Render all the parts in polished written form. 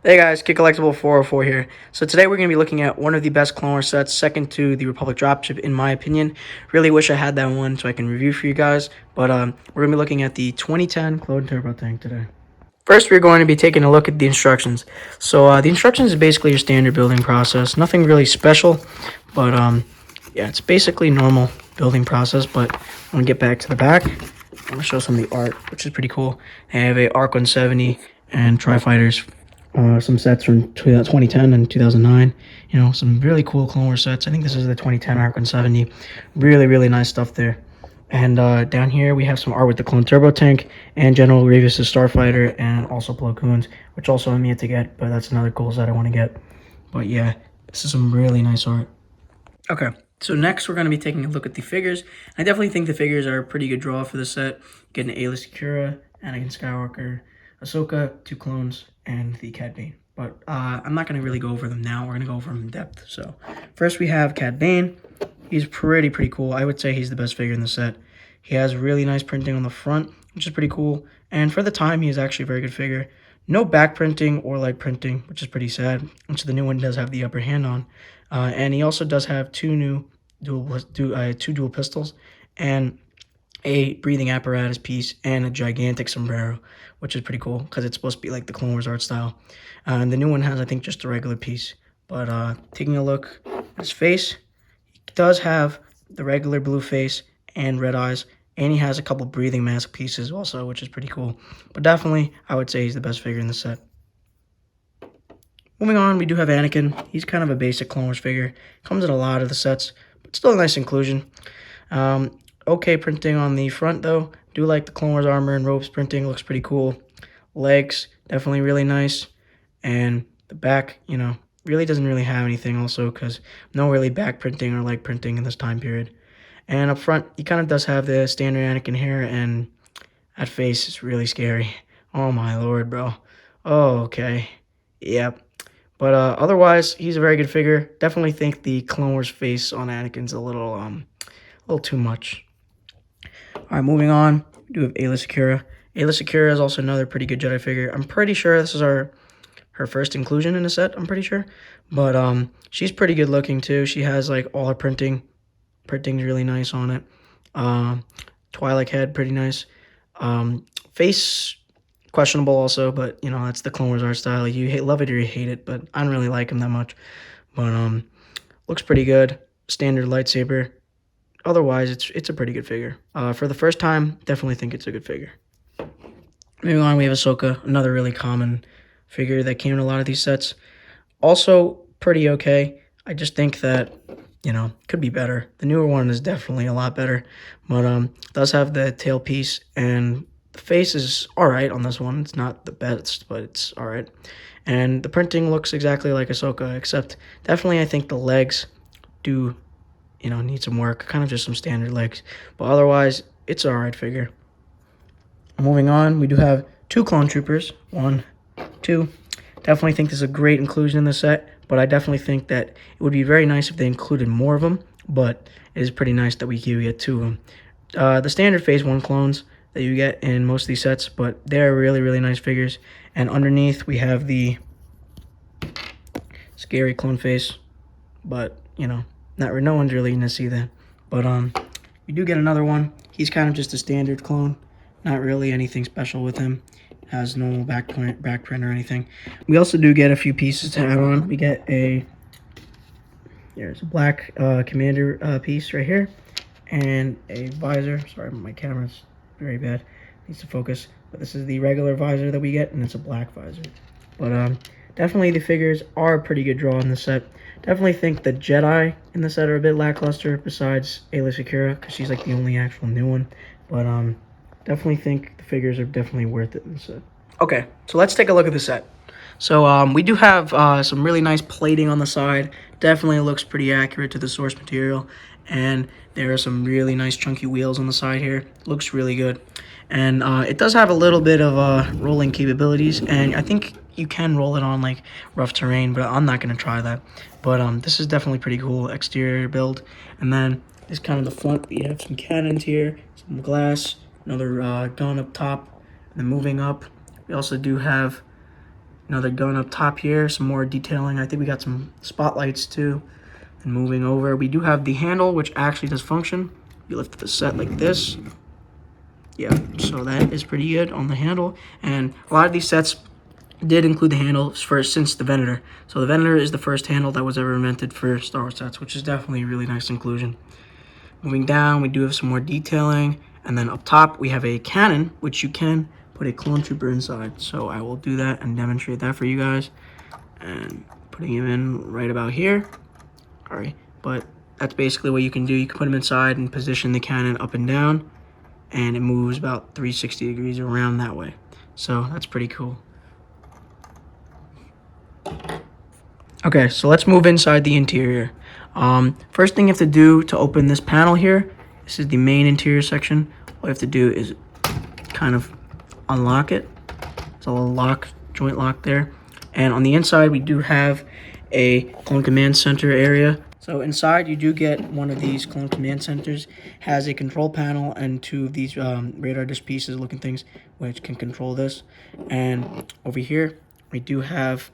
Hey guys, Kid Collectible 404 here. So today we're going to be looking at one of the best Clone Wars sets, second to the Republic Dropship in my opinion. Really wish I had that one so I can review for you guys, but we're going to be looking at the 2010 Clone Turbo Tank today. First, we're going to be taking a look at the instructions. So the instructions is basically your standard building process. Nothing really special, but yeah, it's basically normal building process, but I'm going to get back to the back. I'm going to show some of the art, which is pretty cool. I have a ARC 170 and Tri-Fighters, some sets from 2010 and 2009. You know, some really cool Clone Wars sets. I think this is the 2010 ARC 170. Really, really nice stuff there. And down here we have some art with the Clone Turbo Tank and General Grievous' Starfighter and also Plo Koons, which also I'm yet to get, but that's another cool set I want to get. But yeah, this is some really nice art. Okay, so next we're going to be taking a look at the figures. I definitely think the figures are a pretty good draw for the set. Getting Aayla Secura, Anakin Skywalker, Ahsoka, 2 clones, and the Cad Bane. But I'm not going to really go over them now. We're going to go over them in depth. So first we have Cad Bane. He's pretty cool. I would say he's the best figure in the set. He has really nice printing on the front, which is pretty cool. And for the time, he is actually a very good figure. No back printing or light printing, which is pretty sad, which the new one does have the upper hand on. And he also does have two dual pistols and a breathing apparatus piece and a gigantic sombrero, which is pretty cool because it's supposed to be like the Clone Wars art style. And the new one has, I think, just a regular piece. But taking a look at his face, he does have the regular blue face and red eyes, and he has a couple breathing mask pieces also, which is pretty cool. But definitely, I would say he's the best figure in the set. Moving on, we do have Anakin. He's kind of a basic Clone Wars figure. Comes in a lot of the sets, but still a nice inclusion. Okay printing on the front, though. Do like the Clone Wars armor and ropes printing. Looks pretty cool. Legs, definitely really nice. And the back, you know, really doesn't really have anything also because no really back printing or leg printing in this time period. And up front, he kind of does have the standard Anakin hair, and that face is really scary. Oh my lord, bro. Oh, okay. Yep. But otherwise, he's a very good figure. Definitely think the Clone Wars face on Anakin's a little too much. All right, moving on. We do have Aayla Secura. Aayla Secura is also another pretty good Jedi figure. I'm pretty sure this is her first inclusion in the set. I'm pretty sure, but she's pretty good looking too. She has like all her printing's really nice on it. Twi'lek head, pretty nice. Face questionable also, but you know that's the Clone Wars art style. You love it or you hate it, but I don't really like him that much. But looks pretty good. Standard lightsaber. Otherwise, it's a pretty good figure. For the first time, definitely think it's a good figure. Moving on, we have Ahsoka, another really common figure that came in a lot of these sets. Also pretty okay. I just think that, you know, could be better. The newer one is definitely a lot better, but does have the tail piece, and the face is all right on this one. It's not the best, but it's all right. And the printing looks exactly like Ahsoka, except definitely I think the legs do, you know, need some work. Kind of just some standard legs, but otherwise it's an all right figure. Moving on, we do have 2 clone troopers. 1, 2. Definitely think this is a great inclusion in the set, but I definitely think that it would be very nice if they included more of them, but it is pretty nice that we do get 2 of them. The standard Phase 1 clones that you get in most of these sets, but they're really nice figures. And underneath, we have the scary clone face, but, you know, no one's really going to see that. But we do get another one. He's kind of just a standard clone. Not really anything special with him. Has no back print or anything. We also do get a few pieces to add on. We get there's a black commander piece right here, and a visor. Sorry, my camera's very bad. Needs to focus. But this is the regular visor that we get, and it's a black visor. But definitely the figures are a pretty good draw in the set. Definitely think the Jedi in the set are a bit lackluster, besides Aayla Secura, because she's like the only actual new one. But definitely think the figures are definitely worth it in the set. Okay, so let's take a look at the set. So we do have some really nice plating on the side. Definitely looks pretty accurate to the source material. And there are some really nice chunky wheels on the side here. Looks really good. And it does have a little bit of rolling capabilities. And I think you can roll it on like rough terrain, but I'm not going to try that. But this is definitely pretty cool exterior build. And then this kind of the front. We have some cannons here, some glass, another gun up top, and then moving up. We also do have Another gun up top here, some more detailing. I think we got some spotlights too. And moving over, we do have the handle, which actually does function. You lift the set like this. Yeah, so that is pretty good on the handle. And a lot of these sets did include the handle since the Venator. So the Venator is the first handle that was ever invented for Star Wars sets, which is definitely a really nice inclusion. Moving down, we do have some more detailing. And then up top, we have a cannon, which you can put a clone trooper inside. So I will do that and demonstrate that for you guys. And putting him in right about here. All right, but that's basically what you can do. You can put him inside and position the cannon up and down, and it moves about 360 degrees around that way. So that's pretty cool. Okay, so let's move inside the interior. First thing you have to do to open this panel here, this is the main interior section. All you have to do is kind of unlock it. There's a little joint lock there. And on the inside, we do have a Clone Command Center area. So inside, you do get one of these Clone Command Centers. Has a control panel and two of these radar dish pieces looking things, which can control this. And over here, we do have,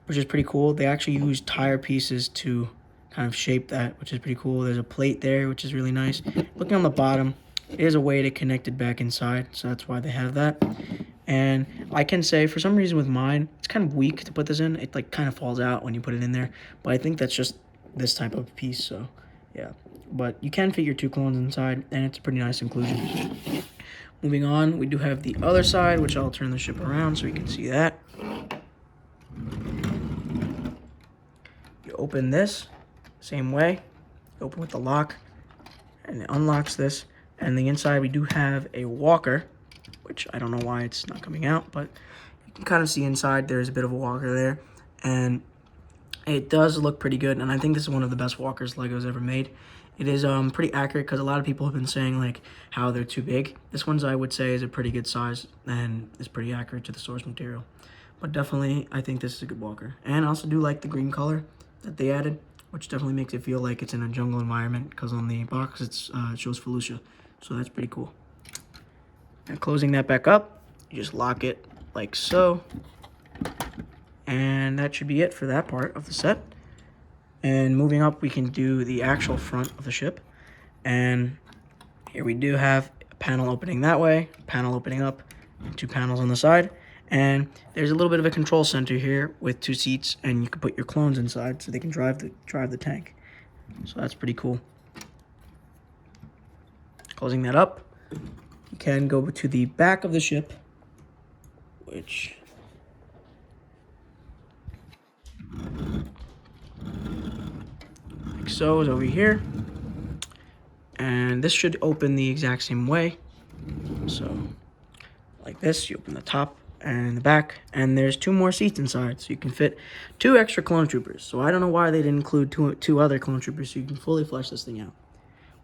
which is pretty cool. They actually use tire pieces to kind of shape that, which is pretty cool. There's a plate there, which is really nice. Looking on the bottom, it is a way to connect it back inside, so that's why they have that. And I can say, for some reason with mine, it's kind of weak to put this in. It like kind of falls out when you put it in there. But I think that's just this type of piece, so yeah. But you can fit your two clones inside, and it's a pretty nice inclusion. Moving on, we do have the other side, which I'll turn the ship around so you can see that. You open this, same way. You open with the lock, and it unlocks this. And the inside, we do have a walker, which I don't know why it's not coming out, but you can kind of see inside there's a bit of a walker there. And it does look pretty good, and I think this is one of the best walkers LEGO's ever made. It is pretty accurate because a lot of people have been saying like how they're too big. This one's, I would say, is a pretty good size and is pretty accurate to the source material. But definitely, I think this is a good walker. And I also do like the green color that they added, which definitely makes it feel like it's in a jungle environment because on the box it shows Felucia. So that's pretty cool. And closing that back up, you just lock it like so. And that should be it for that part of the set. And moving up, we can do the actual front of the ship. And here we do have a panel opening that way, a panel opening up, and two panels on the side. And there's a little bit of a control center here with two seats, and you can put your clones inside so they can drive the tank. So that's pretty cool. Closing that up, you can go to the back of the ship, which like so is over here. And this should open the exact same way. So like this, you open the top and the back, and there's two more seats inside, so you can fit two extra clone troopers. So I don't know why they didn't include two other clone troopers, so you can fully flesh this thing out,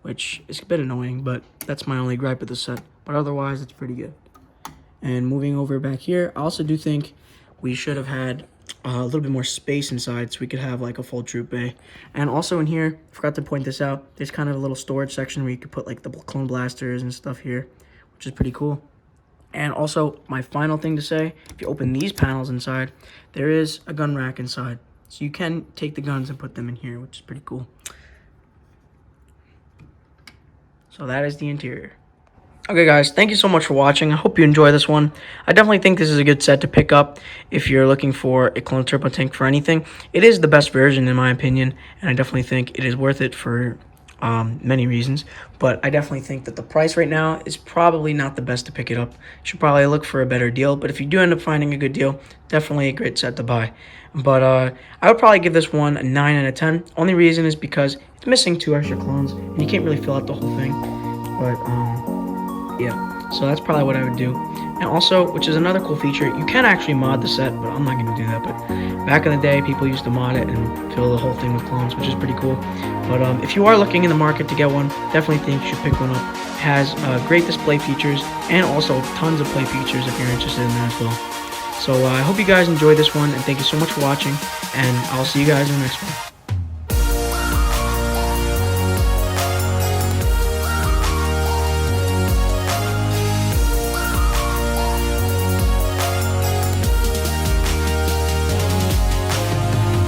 which is a bit annoying, but that's my only gripe with the set. But otherwise, it's pretty good. And moving over back here, I also do think we should have had a little bit more space inside so we could have like a full troop bay. And also in here, I forgot to point this out, there's kind of a little storage section where you could put like the clone blasters and stuff here, which is pretty cool. And also, my final thing to say, if you open these panels inside, there is a gun rack inside. So you can take the guns and put them in here, which is pretty cool. So that is the interior. Okay guys, thank you so much for watching. I hope you enjoy this one. I definitely think this is a good set to pick up if you're looking for a clone turbo tank for anything. It is the best version in my opinion, and I definitely think it is worth it for many reasons. But I definitely think that the price right now is probably not the best to pick it up. You should probably look for a better deal, but if you do end up finding a good deal, definitely a great set to buy. But I would probably give this one a 9 out of 10. Only reason is because it's missing 2 extra clones, and you can't really fill out the whole thing. But yeah, so that's probably what I would do. And also, which is another cool feature, you can actually mod the set, but I'm not going to do that. But back in the day, people used to mod it and fill the whole thing with clones, which is pretty cool. But if you are looking in the market to get one, definitely think you should pick one up. It has great display features and also tons of play features if you're interested in that as well. So I hope you guys enjoyed this one, and thank you so much for watching, and I'll see you guys in the next one.